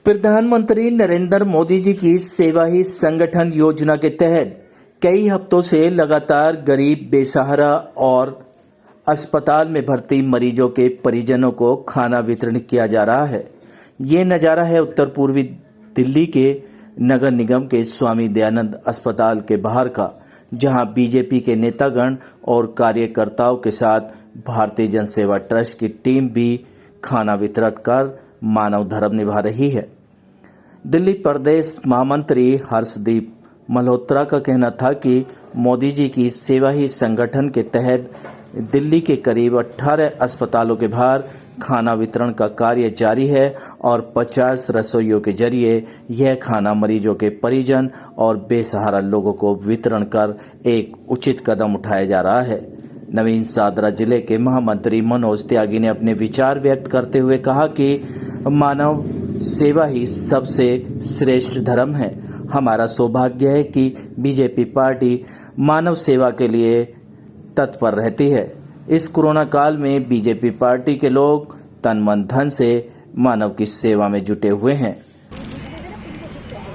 प्रधानमंत्री नरेंद्र मोदी जी की सेवा ही संगठन योजना के तहत कई हफ्तों से लगातार गरीब, बेसहारा और अस्पताल में भर्ती मरीजों के परिजनों को खाना वितरण किया जा रहा है। ये नज़ारा है उत्तर पूर्वी दिल्ली के नगर निगम के स्वामी दयानंद अस्पताल के बाहर का, जहां बीजेपी के नेतागण और कार्यकर्ताओं के साथ भारतीय जन सेवा ट्रस्ट की टीम भी खाना वितरण कर मानव धर्म निभा रही है। दिल्ली प्रदेश महामंत्री हर्षदीप मल्होत्रा का कहना था कि मोदी जी की सेवा ही संगठन के तहत दिल्ली के करीब 18 अस्पतालों के बाहर खाना वितरण का कार्य जारी है और 50 रसोइयों के जरिए यह खाना मरीजों के परिजन और बेसहारा लोगों को वितरण कर एक उचित कदम उठाया जा रहा है। नवीन सादरा जिले के महामंत्री मनोज त्यागी ने अपने विचार व्यक्त करते हुए कहा कि मानव सेवा ही सबसे श्रेष्ठ धर्म है। हमारा सौभाग्य है कि बीजेपी पार्टी मानव सेवा के लिए तत्पर रहती है। इस कोरोना काल में बीजेपी पार्टी के लोग तन मन धन से मानव की सेवा में जुटे हुए हैं।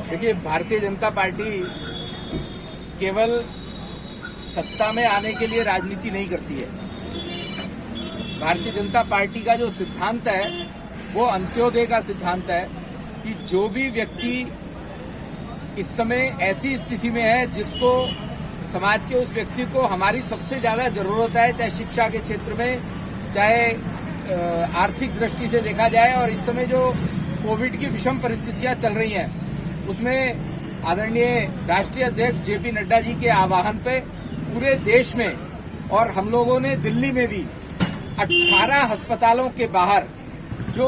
देखिए, भारतीय जनता पार्टी केवल सत्ता में आने के लिए राजनीति नहीं करती है। भारतीय जनता पार्टी का जो सिद्धांत है वो अंत्योदय का सिद्धांत है कि जो भी व्यक्ति इस समय ऐसी स्थिति में है जिसको समाज के उस व्यक्ति को हमारी सबसे ज्यादा जरूरत है, चाहे शिक्षा के क्षेत्र में, चाहे आर्थिक दृष्टि से देखा जाए, और इस समय जो कोविड की विषम परिस्थितियां चल रही हैं उसमें आदरणीय राष्ट्रीय अध्यक्ष जेपी नड्डा जी के आह्वान पे पूरे देश में और हम लोगों ने दिल्ली में भी 18 अस्पतालों के बाहर जो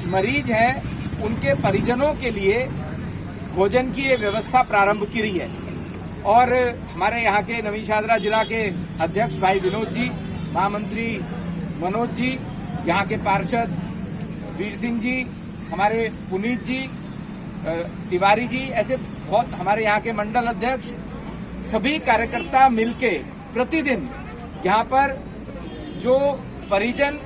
मरीज हैं उनके परिजनों के लिए भोजन की ये व्यवस्था प्रारंभ की रही है। और हमारे यहाँ के नवीन सादरा जिला के अध्यक्ष भाई विनोद जी, महामंत्री मनोज जी, यहाँ के पार्षद वीर सिंह जी, हमारे पुनीत जी, तिवारी जी, ऐसे बहुत हमारे यहाँ के मंडल अध्यक्ष, सभी कार्यकर्ता मिलके प्रतिदिन यहाँ पर जो परिजन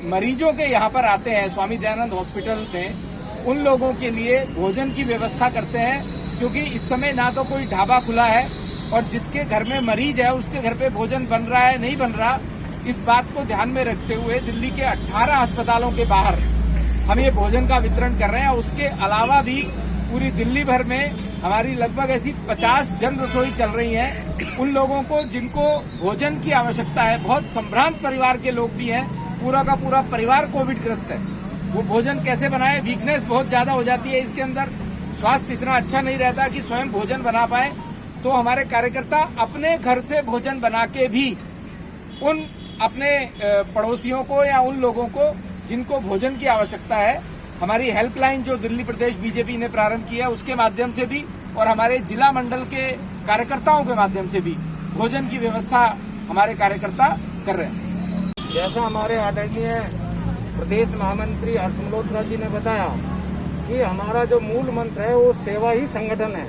मरीजों के यहाँ पर आते हैं स्वामी दयानंद हॉस्पिटल में, उन लोगों के लिए भोजन की व्यवस्था करते हैं। क्योंकि इस समय ना तो कोई ढाबा खुला है और जिसके घर में मरीज है उसके घर पे भोजन बन रहा है नहीं बन रहा, इस बात को ध्यान में रखते हुए दिल्ली के 18 अस्पतालों के बाहर हम ये भोजन का वितरण कर रहे हैं। उसके अलावा भी पूरी दिल्ली भर में हमारी लगभग ऐसी 50 जन रसोई चल रही हैं। उन लोगों को जिनको भोजन की आवश्यकता है, बहुत संभ्रांत परिवार के लोग भी हैं, पूरा का पूरा परिवार कोविड ग्रस्त है, वो भोजन कैसे बनाए, वीकनेस बहुत ज्यादा हो जाती है इसके अंदर, स्वास्थ्य इतना अच्छा नहीं रहता कि स्वयं भोजन बना पाए। तो हमारे कार्यकर्ता अपने घर से भोजन बना के भी उन अपने पड़ोसियों को या उन लोगों को जिनको भोजन की आवश्यकता है, हमारी हेल्पलाइन जो दिल्ली प्रदेश बीजेपी ने प्रारंभ की है उसके माध्यम से भी और हमारे जिला मंडल के कार्यकर्ताओं के माध्यम से भी भोजन की व्यवस्था हमारे कार्यकर्ता कर रहे हैं। जैसा हमारे आदरणीय प्रदेश महामंत्री हर्ष मल्होत्रा जी ने बताया कि हमारा जो मूल मंत्र है वो सेवा ही संगठन है।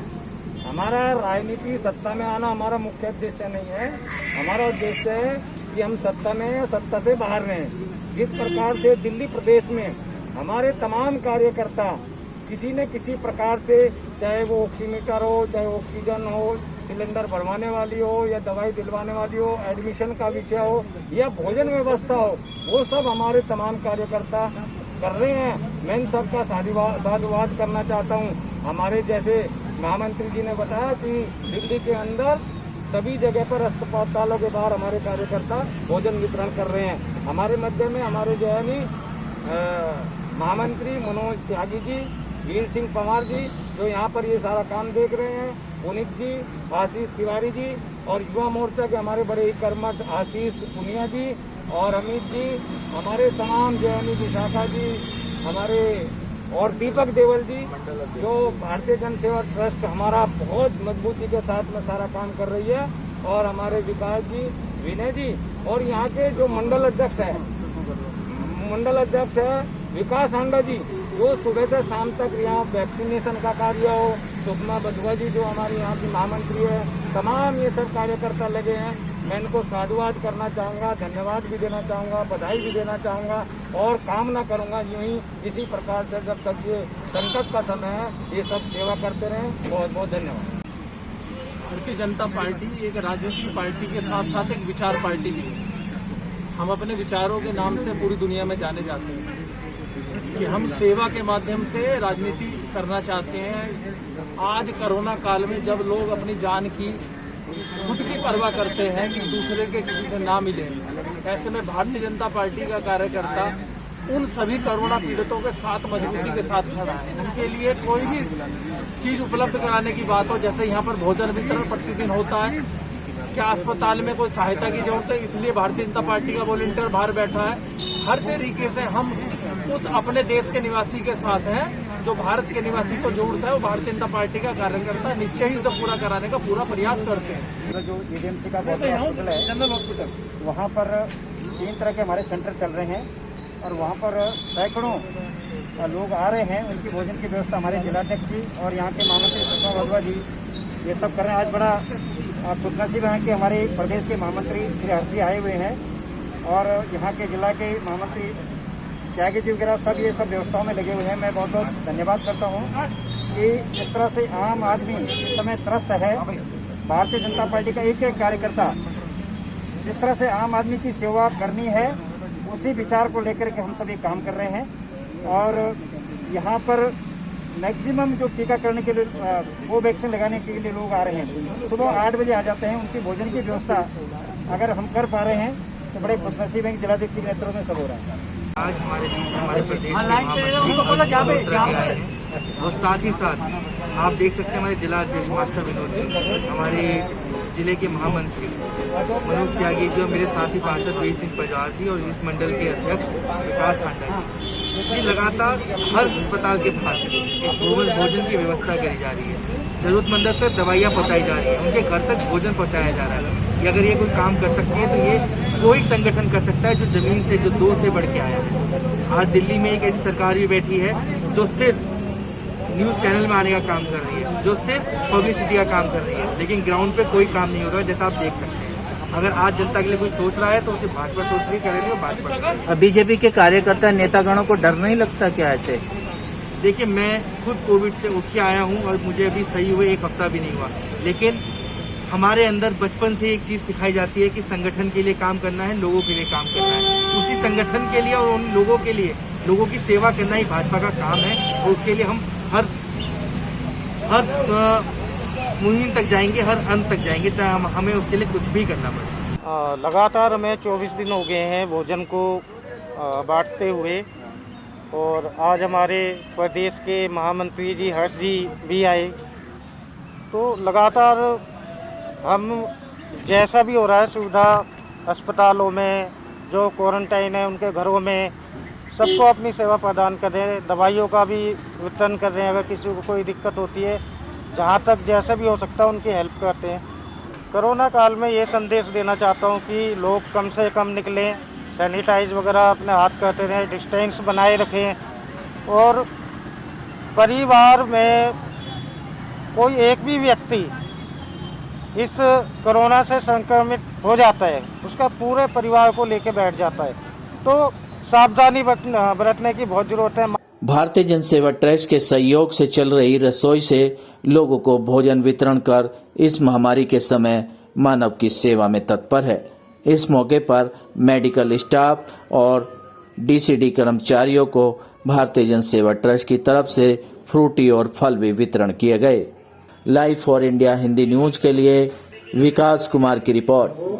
हमारा राजनीति सत्ता में आना हमारा मुख्य उद्देश्य नहीं है। हमारा उद्देश्य है कि हम सत्ता में या सत्ता से बाहर रहें। जिस प्रकार से दिल्ली प्रदेश में हमारे तमाम कार्यकर्ता किसी न किसी प्रकार से, चाहे वो ऑक्सीमीटर हो, चाहे ऑक्सीजन हो, सिलेंडर भरवाने वाली हो या दवाई दिलवाने वाली हो, एडमिशन का विषय हो या भोजन व्यवस्था हो, वो सब हमारे तमाम कार्यकर्ता कर रहे हैं। मैं इन सबका साधुवाद करना चाहता हूँ। हमारे जैसे महामंत्री जी ने बताया कि दिल्ली के अंदर सभी जगह पर अस्पतालों के बाहर हमारे कार्यकर्ता भोजन वितरण कर रहे हैं। हमारे मध्य में हमारे जो है महामंत्री मनोज त्यागी जी, वीर सिंह पंवार जी जो यहाँ पर ये सारा काम देख रहे हैं, पुनीत जी, आशीष तिवारी जी, और युवा मोर्चा के हमारे बड़े ही कर्मठ आशीष पुनिया जी और अमित जी, हमारे तमाम जो है विशाखा जी, हमारे और दीपक देवल जी, जो भारतीय जन सेवा ट्रस्ट हमारा बहुत मजबूती के साथ में सारा काम कर रही है, और हमारे विकास जी, विनय जी, और यहाँ के जो मंडल अध्यक्ष है विकास हांडा जी, जो सुबह से शाम तक यहाँ वैक्सीनेशन का कार्य हो, सुषमा बधुआ जी जो हमारी यहाँ की महामंत्री है, तमाम ये सब कार्यकर्ता लगे हैं। मैं इनको साधुवाद करना चाहूँगा, धन्यवाद भी देना चाहूँगा, बधाई भी देना चाहूँगा और कामना करूँगा यूँ ही इसी प्रकार से जब तक ये संकट का समय है ये सब सेवा करते रहें। बहुत बहुत धन्यवाद। भारतीय जनता पार्टी एक राजनीतिक पार्टी के साथ साथ एक विचार पार्टी भी है। हम अपने विचारों के नाम से पूरी दुनिया में जाने जाते हैं कि हम सेवा के माध्यम से राजनीति करना चाहते हैं। आज कोरोना काल में जब लोग अपनी जान की खुद की परवाह करते हैं कि दूसरे के किसी से ना मिले, ऐसे में भारतीय जनता पार्टी का कार्यकर्ता उन सभी कोरोना पीड़ितों के साथ मजबूती के साथ खड़ा है। उनके लिए कोई भी चीज उपलब्ध कराने की बात हो, जैसे यहाँ पर भोजन वितरण प्रतिदिन होता है, क्या अस्पताल में कोई सहायता की जरूरत है, इसलिए भारतीय जनता पार्टी का वॉलंटियर बाहर बैठा है। हर तरीके से हम उस अपने देश के निवासी के साथ हैं जो भारत के निवासी को जोड़ता है। वो भारतीय जनता पार्टी का कार्यकर्ता निश्चय ही उसे पूरा कराने का पूरा प्रयास करते हैं। जो एजेंसी का हॉस्पिटल है, जनरल हॉस्पिटल, वहाँ पर 3 तरह के हमारे सेंटर चल रहे हैं और वहाँ पर सैकड़ों लोग आ रहे हैं। उनकी भोजन की व्यवस्था हमारे जिलाध्यक्ष जी और यहाँ के महामंत्री सुषमा भगवा जी ये सब कर रहे हैं। आज बड़ा खुशनसीब है कि हमारे प्रदेश के महामंत्री श्री हर्ष जी आए हुए हैं और यहाँ के जिला के महामंत्री त्यागी जी वगैरह सब ये सब व्यवस्थाओं में लगे हुए हैं। मैं बहुत बहुत धन्यवाद करता हूँ कि इस तरह से आम आदमी इस समय त्रस्त है। भारतीय जनता पार्टी का एक एक कार्यकर्ता जिस तरह से आम आदमी की सेवा करनी है उसी विचार को लेकर के हम सभी काम कर रहे हैं। और यहाँ पर मैक्सिमम जो टीकाकरण के लिए वो वैक्सीन लगाने के लिए लोग आ रहे हैं, सुबह 8 बजे आ जाते हैं। उनकी भोजन की व्यवस्था अगर हम कर पा रहे हैं तो बड़े खुशनसीब हैं। जिलाध्यक्ष के नेतृत्व में सब हो रहा है। आज हमारे बीच हमारे प्रदेश के महामंत्री आए हैं और साथ ही साथ आप देख सकते हैं हमारे जिला अध्यक्ष मास्टर विनोद जी, हमारे जिले के महामंत्री मनोज त्यागी जी और मेरे साथी पार्षद वीर सिंह पजवार जी और इस मंडल के अध्यक्ष विकास हांडा जी, ये लगातार हर अस्पताल के बाहर एक भोजन की व्यवस्था करी जा रही है। जरूरतमंदों तक दवाइयाँ पहुँचाई जा रही है, उनके घर तक भोजन पहुँचाया जा रहा है। अगर ये कोई काम कर सकते हैं तो ये कोई संगठन कर सकता है जो जमीन से, जो 2 से बढ़ के आया है। आज दिल्ली में एक ऐसी सरकार भी बैठी है जो सिर्फ न्यूज़ चैनल में आने का काम कर रही है, जो सिर्फ पब्लिसिटी का काम कर रही है, लेकिन ग्राउंड पे कोई काम नहीं हो रहा, जैसा आप देख सकते हैं। अगर आज जनता के लिए कोई सोच रहा है तो उसे भाजपा सोच रही करेगी वो भाजपा। बीजेपी के कार्यकर्ता नेतागणों को डर नहीं लगता क्या ऐसे? देखिए, मैं खुद कोविड से उठ के आया हूँ और मुझे अभी सही हुए 1 हफ्ता भी नहीं हुआ, लेकिन हमारे अंदर बचपन से एक चीज सिखाई जाती है कि संगठन के लिए काम करना है, लोगों के लिए काम करना है। उसी संगठन के लिए और उन लोगों के लिए, लोगों की सेवा करना ही भाजपा का काम है और उसके लिए हम हर मुहिम तक जाएंगे, हर अंत तक जाएंगे, चाहे हमें उसके लिए कुछ भी करना पड़े। लगातार हमें 24 दिन हो गए हैं भोजन को बांटते हुए और आज हमारे प्रदेश के महामंत्री जी हर्ष जी भी आए। तो लगातार हम जैसा भी हो रहा है सुविधा अस्पतालों में, जो क्वारंटाइन है उनके घरों में, सबको अपनी सेवा प्रदान कर रहे हैं। दवाइयों का भी वितरण कर रहे हैं। अगर किसी को कोई दिक्कत होती है, जहाँ तक जैसे भी हो सकता है उनकी हेल्प करते हैं। कोरोना काल में ये संदेश देना चाहता हूँ कि लोग कम से कम निकलें, सैनिटाइज वगैरह अपने हाथ करते रहें, डिस्टेंस बनाए रखें और परिवार में कोई एक भी व्यक्ति इस कोरोना से संक्रमित हो जाता है, उसका पूरे परिवार को लेके बैठ जाता है। तो सावधानी बरतने की बहुत जरूरत है। भारतीय जन सेवा ट्रस्ट के सहयोग से चल रही रसोई से लोगों को भोजन वितरण कर इस महामारी के समय मानव की सेवा में तत्पर है। इस मौके पर मेडिकल स्टाफ और डीसीडी कर्मचारियों को भारतीय जन सेवा ट्रस्ट की तरफ से फ्रूटी और फल भी वितरण किए गए। Live for India Hindi news के लिए विकास कुमार की रिपोर्ट।